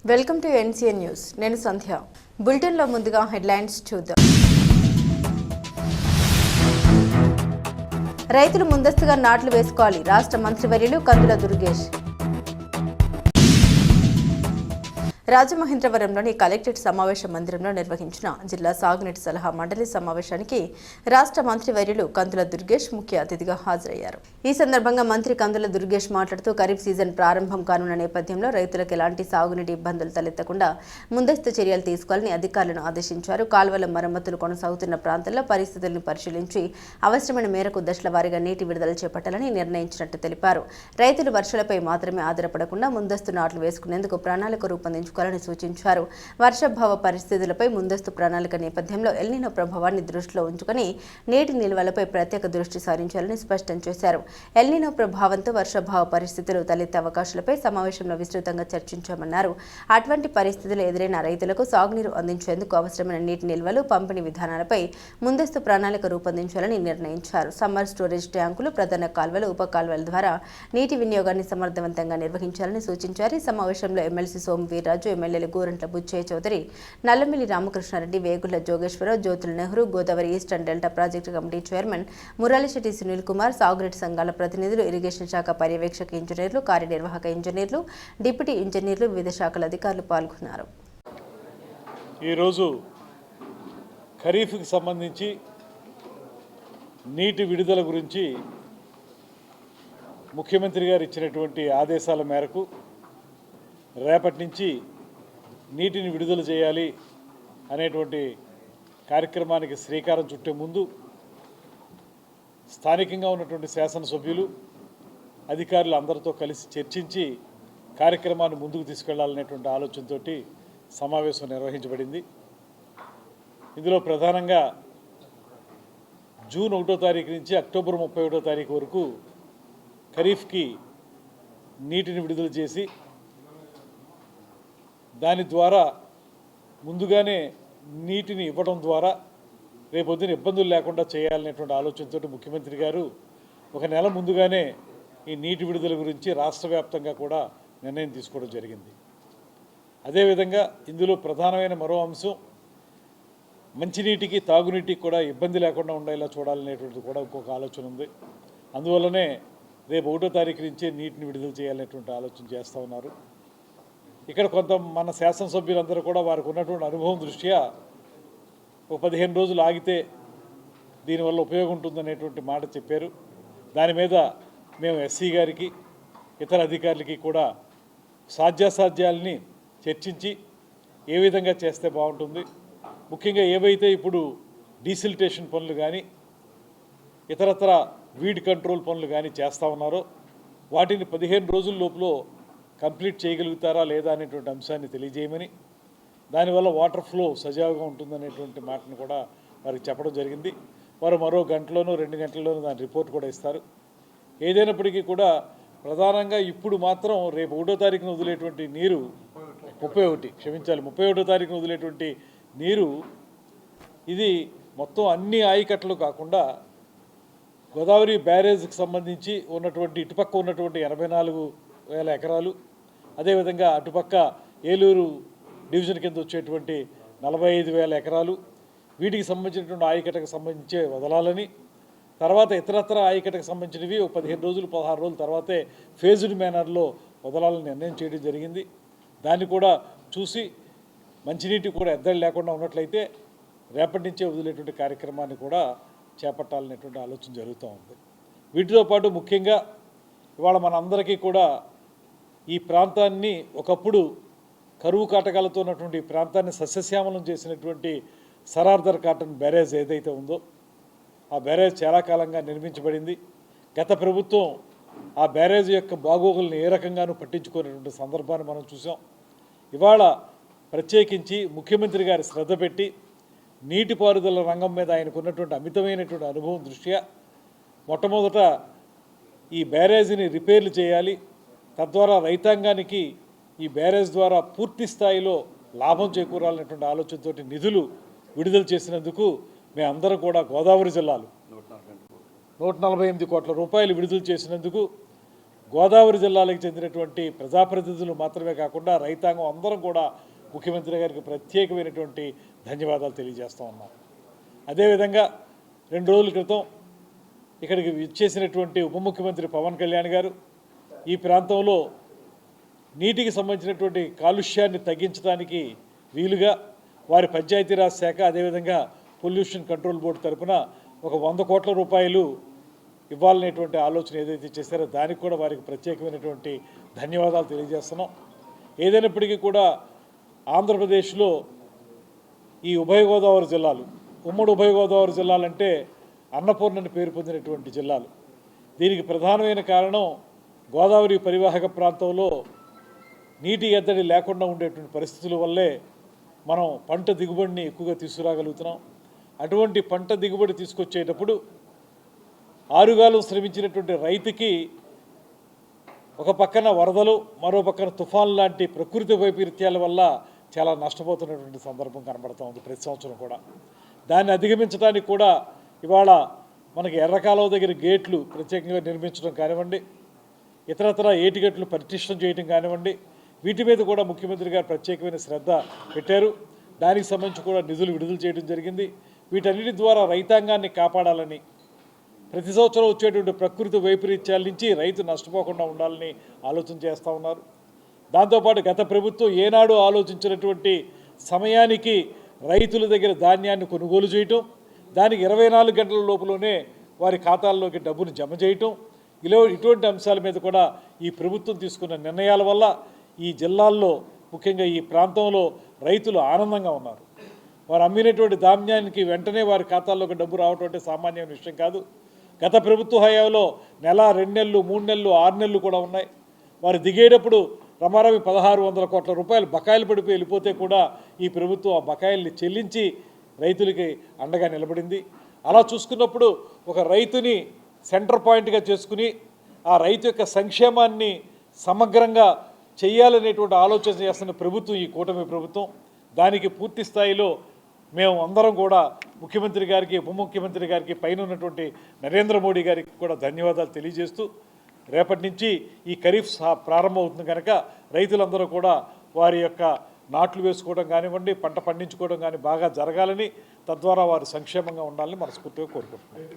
Welcome to NCN news. నేను సంధ్య. బులెటిన్లో ముందుగా హెడ్లైన్స్ చూద్దాం. రైతులు ముందస్తుగా నాట్లు వేసుకోవాలి. రాష్ట్ర మంత్రివర్యులు కందుల దుర్గేష్. రాజమహేంద్రవరంలోని కలెక్టరేట్ సమావేశ మందిరంలో నిర్వహించిన జిల్లా సాగునీటి సలహా మండలి సమావేశానికి రాష్ట్ర మంత్రివర్యులు కందుల దుర్గేష్ ముఖ్య అతిథిగా హాజరయ్యారు. ఈ సందర్భంగా మంత్రి కందుల దుర్గేష్ మాట్లాడుతూ ఖరీఫ్ సీజన్ ప్రారంభం కానున్న నేపథ్యంలో రైతులకు ఎలాంటి సాగునీటి ఇబ్బందులు తలెత్తకుండా ముందస్తు చర్యలు తీసుకోవాలని అధికారులను ఆదేశించారు. కాల్వల మరమ్మతులు కొనసాగుతున్న ప్రాంతాల్లో పరిస్థితులను పరిశీలించి అవసరమైన మేరకు దశల వారీగా నీటి విడుదల చేపట్టాలని నిర్ణయించినట్టు తెలిపారు. రైతులు వర్షాలపై మాత్రమే ఆధారపడకుండా ముందస్తు నాట్లు వేసుకునేందుకు ప్రణాళిక రూపొందించుకోవాలని సూచించారు. వర్షాభావ పరిస్థితులపై ముందస్తు ప్రణాళిక నేపథ్యంలో ఎల్నినో ప్రభావాన్ని దృష్టిలో ఉంచుకుని నీటి నిల్వలపై ప్రత్యేక దృష్టి సారించాలని స్పష్టం చేశారు. ఎల్నినో ప్రభావంతో వర్షాభావ పరిస్థితులు తలెత్తే అవకాశాలపై సమావేశంలో విస్తృతంగా చర్చించామన్నారు. అటువంటి పరిస్థితులు ఎదురైన రైతులకు సాగునీరు అందించేందుకు అవసరమైన నీటి నిల్వలు, పంపిణీ విధానాలపై ముందస్తు ప్రణాళిక రూపొందించాలని నిర్ణయించారు. సమ్మర్ స్టోరేజ్ ట్యాంకులు, ప్రధాన కాల్వలు, ఉప కాల్వల ద్వారా నీటి వినియోగాన్ని సమర్థవంతంగా నిర్వహించాలని సూచించారు. ఈ సమావేశంలో ఎమ్మెల్సీ సోము వీర్రాజు, ఎమ్మెల్యేలు Gorantla Butchaiah Chowdary, Nallamilli Ramakrishnareddy, Vegulla Jogeswararao, Jyothula Nehru, Godavari eastern delta project committee chairman Muralisetti Sunil Kumar, సాగునీటి సంఘాల ప్రతినిధులు, ఇరిగేషన్ శాఖ పర్యవేక్షక ఇంజనీర్లు, కార్యనిర్వాహక ఇంజనీర్లు, డిప్యూటీ ఇంజనీర్లు, వివిధ శాఖల అధికారులు పాల్గొన్నారు. ఈరోజు ఖరీఫ్కి సంబంధించి నీటి విడుదల గురించి ముఖ్యమంత్రి గారు ఇచ్చినటువంటి ఆదేశాల మేరకు రేపటి నుంచి నీటిని విడుదల చేయాలి అనేటువంటి కార్యక్రమానికి శ్రీకారం చుట్టే ముందు స్థానికంగా ఉన్నటువంటి శాసనసభ్యులు, అధికారులు అందరితో కలిసి చర్చించి కార్యక్రమాన్ని ముందుకు తీసుకెళ్లాలనేటువంటి ఆలోచనతోటి సమావేశం నిర్వహించబడింది. ఇందులో ప్రధానంగా జూన్ 1వ తారీఖు నుంచి అక్టోబర్ 31వ తారీఖు వరకు ఖరీఫ్కి నీటిని విడుదల చేసి దాని ద్వారా ముందుగానే నీటిని ఇవ్వడం ద్వారా రేపొద్దున ఇబ్బందులు లేకుండా చేయాలనేటువంటి ఆలోచనతో ముఖ్యమంత్రి గారు ఒక నెల ముందుగానే ఈ నీటి విడుదల గురించి రాష్ట్ర వ్యాప్తంగా కూడా నిర్ణయం తీసుకోవడం జరిగింది. అదేవిధంగా ఇందులో ప్రధానమైన మరో అంశం మంచినీటికి, తాగునీటికి కూడా ఇబ్బంది లేకుండా ఉండేలా చూడాలనేటువంటిది కూడా ఇంకొక ఆలోచన ఉంది. అందువల్లనే రేపు 1వ తారీఖు నుంచే నీటిని విడుదల చేయాలనేటువంటి ఆలోచన చేస్తూ ఉన్నారు. ఇక్కడ కొంత మన శాసనసభ్యులందరూ కూడా వారికి ఉన్నటువంటి అనుభవం దృష్ట్యా ఒక 15 రోజులు ఆగితే దీనివల్ల ఉపయోగం ఉంటుందనేటువంటి మాట చెప్పారు. దాని మీద మేము ఎస్సీ గారికి, ఇతర అధికారులకి కూడా సాధ్యాసాధ్యాలని చర్చించి ఏ విధంగా చేస్తే బాగుంటుంది, ముఖ్యంగా ఏవైతే ఇప్పుడు డీసిల్టేషన్ పనులు కానీ ఇతరత్ర వీడ్ కంట్రోల్ పనులు కానీ చేస్తూ ఉన్నారో వాటిని 15 రోజుల లోపల కంప్లీట్ చేయగలుగుతారా లేదా అనేటువంటి అంశాన్ని తెలియజేయమని, దానివల్ల వాటర్ ఫ్లో సజావుగా ఉంటుందనేటువంటి మాటను కూడా వారికి చెప్పడం జరిగింది. వారు మరో గంటలోనూ 2 గంటల్లోనూ దాని రిపోర్ట్ కూడా ఇస్తారు. ఏదైనప్పటికీ కూడా ప్రధానంగా ఇప్పుడు మాత్రం రేపు 1వ తారీఖున వదిలేటువంటి నీరు 31వ తారీఖున వదిలేటువంటి నీరు ఇది మొత్తం అన్ని ఆయకట్టలు కాకుండా గోదావరి బ్యారేజ్కి సంబంధించి ఉన్నటువంటి ఇటుపక్క ఉన్నటువంటి 84,000 ఎకరాలు, అదేవిధంగా అటుపక్క ఏలూరు డివిజన్ కింద వచ్చేటువంటి 45,000 ఎకరాలు, వీటికి సంబంధించినటువంటి ఆయకట్టకు సంబంధించే వదలాలని, తర్వాత ఇతరత్ర ఆయకట్టకు సంబంధించినవి 15 రోజులు 16 రోజుల తర్వాతే ఫేజ్డ్ మేనర్లో వదలాలని నిర్ణయం చేయడం జరిగింది. దాన్ని కూడా చూసి మంచినీటి కూడా ఎద్దడి లేకుండా ఉన్నట్లయితే రేపటి నుంచే వదిలేటువంటి కార్యక్రమాన్ని కూడా చేపట్టాలనేటువంటి ఆలోచన జరుగుతూ ఉంది. వీటితో పాటు ముఖ్యంగా ఇవాళ మనందరికీ కూడా ఈ ప్రాంతాన్ని ఒకప్పుడు కరువు కాటకాలతో ఉన్నటువంటి ఈ ప్రాంతాన్ని సస్యశ్యామలం చేసినటువంటి సరార్దర్ కాటన్ బ్యారేజ్ ఏదైతే ఉందో ఆ బ్యారేజ్ చాలా కాలంగా నిర్మించబడింది. గత ప్రభుత్వం ఆ బ్యారేజ్ యొక్క బాగోగులను ఏ రకంగానూ పట్టించుకునేటువంటి సందర్భాన్ని మనం చూసాం. ఇవాళ ప్రత్యేకించి ముఖ్యమంత్రి గారి శ్రద్ధ పెట్టి నీటిపారుదల రంగం మీద ఆయనకు ఉన్నటువంటి అమితమైనటువంటి అనుభవం దృష్ట్యా మొట్టమొదట ఈ బ్యారేజీని రిపేర్లు చేయాలి, తద్వారా రైతాంగానికి ఈ బ్యారేజ్ ద్వారా పూర్తి స్థాయిలో లాభం చేకూరాలనేటువంటి ఆలోచనతో నిధులు విడుదల చేసినందుకు మేమందరం కూడా గోదావరి జిల్లాలో 148 కోట్ల రూపాయలు విడుదల చేసినందుకు గోదావరి జిల్లాలకు చెందినటువంటి ప్రజాప్రతినిధులు మాత్రమే కాకుండా రైతాంగం అందరం కూడా ముఖ్యమంత్రి గారికి ప్రత్యేకమైనటువంటి ధన్యవాదాలు తెలియజేస్తూ ఉన్నాం. అదేవిధంగా 2 రోజుల క్రితం ఇక్కడికి విచ్చేసినటువంటి ఉప ముఖ్యమంత్రి పవన్ కళ్యాణ్ గారు ఈ ప్రాంతంలో నీటికి సంబంధించినటువంటి కాలుష్యాన్ని తగ్గించడానికి వీలుగా వారి పంచాయతీరాజ్ శాఖ అదేవిధంగా పొల్యూషన్ కంట్రోల్ బోర్డు తరఫున ఒక 100 కోట్ల రూపాయలు ఇవ్వాలనేటువంటి ఆలోచన ఏదైతే చేశారో దానికి కూడా వారికి ప్రత్యేకమైనటువంటి ధన్యవాదాలు తెలియజేస్తున్నాం. ఏదైనప్పటికీ కూడా ఆంధ్రప్రదేశ్లో ఈ ఉభయ గోదావరి జిల్లాలు, ఉమ్మడి ఉభయ గోదావరి జిల్లాలంటే అన్నపూర్ణని పేరు పొందినటువంటి జిల్లాలు. దీనికి ప్రధానమైన కారణం గోదావరి పరివాహక ప్రాంతంలో నీటి ఎద్దడి లేకుండా ఉండేటువంటి పరిస్థితుల వల్లే మనం పంట దిగుబడిని ఎక్కువగా తీసుకురాగలుగుతున్నాం. అటువంటి పంట దిగుబడి తీసుకొచ్చేటప్పుడు ఆరుగాలు శ్రమించినటువంటి రైతుకి ఒక పక్కన వరదలు, మరో పక్కన తుఫాన్ లాంటి ప్రకృతి వైపరీత్యాల వల్ల చాలా నష్టపోతున్నటువంటి సందర్భం కనబడుతూ ఉంది ప్రతి సంవత్సరం కూడా. దాన్ని అధిగమించడానికి కూడా ఇవాళ మనకి ఎర్రకాలువ దగ్గర గేట్లు ప్రత్యేకంగా నిర్మించడం కానివ్వండి, ఇతరత్ర ఏటిగట్లు పరిశీలన చేయడం కానివ్వండి, వీటి మీద కూడా ముఖ్యమంత్రి గారు ప్రత్యేకమైన శ్రద్ధ పెట్టారు. దానికి సంబంధించి కూడా నిధులు విడుదల చేయడం జరిగింది. వీటన్నిటి ద్వారా రైతాంగాన్ని కాపాడాలని, ప్రతి సంవత్సరం వచ్చేటువంటి ప్రకృతి వైపరీత్యాల నుంచి రైతు నష్టపోకుండా ఉండాలని ఆలోచన చేస్తూ ఉన్నారు. దాంతోపాటు గత ప్రభుత్వం ఏనాడు ఆలోచించినటువంటి సమయానికి రైతుల దగ్గర ధాన్యాన్ని కొనుగోలు చేయటం, దానికి 24 గంటల లోపలనే వారి ఖాతాల్లోకి డబ్బును జమ చేయటం, ఇటువంటి అంశాల మీద కూడా ఈ ప్రభుత్వం తీసుకున్న నిర్ణయాల వల్ల ఈ జిల్లాల్లో ముఖ్యంగా ఈ ప్రాంతంలో రైతులు ఆనందంగా ఉన్నారు. వారు అమ్మినటువంటి ధాన్యానికి వెంటనే వారి ఖాతాల్లోకి డబ్బు రావటం అంటే సామాన్యమైన విషయం కాదు. గత ప్రభుత్వ హయాంలో నెల, 2 నెలలు, 3 నెలలు, 6 నెలలు కూడా ఉన్నాయి. వారు దిగేటప్పుడు రమారమి 1600 కోట్ల రూపాయలు బకాయిలు పడిపోయి వెళ్ళిపోతే కూడా ఈ ప్రభుత్వం ఆ బకాయిల్ని చెల్లించి రైతులకి అండగా నిలబడింది. అలా చూసుకున్నప్పుడు ఒక రైతుని సెంటర్ పాయింట్గా చేసుకుని ఆ రైతు యొక్క సంక్షేమాన్ని సమగ్రంగా చేయాలనేటువంటి ఆలోచన చేస్తున్న ప్రభుత్వం ఈ కూటమి ప్రభుత్వం. దానికి పూర్తి స్థాయిలో మేము అందరం కూడా ముఖ్యమంత్రి గారికి, ఉప ముఖ్యమంత్రి గారికి, పైన ఉన్నటువంటి నరేంద్ర మోడీ గారికి కూడా ధన్యవాదాలు తెలియజేస్తూ, రేపటి నుంచి ఈ ఖరీఫ్ ప్రారంభమవుతుంది కనుక రైతులందరూ కూడా వారి యొక్క నాట్లు వేసుకోవడం కానివ్వండి, పంట పండించుకోవడం కానీ బాగా జరగాలని, తద్వారా వారు సంక్షేమంగా ఉండాలని మనస్ఫూర్తిగా కోరుకుంటున్నాం.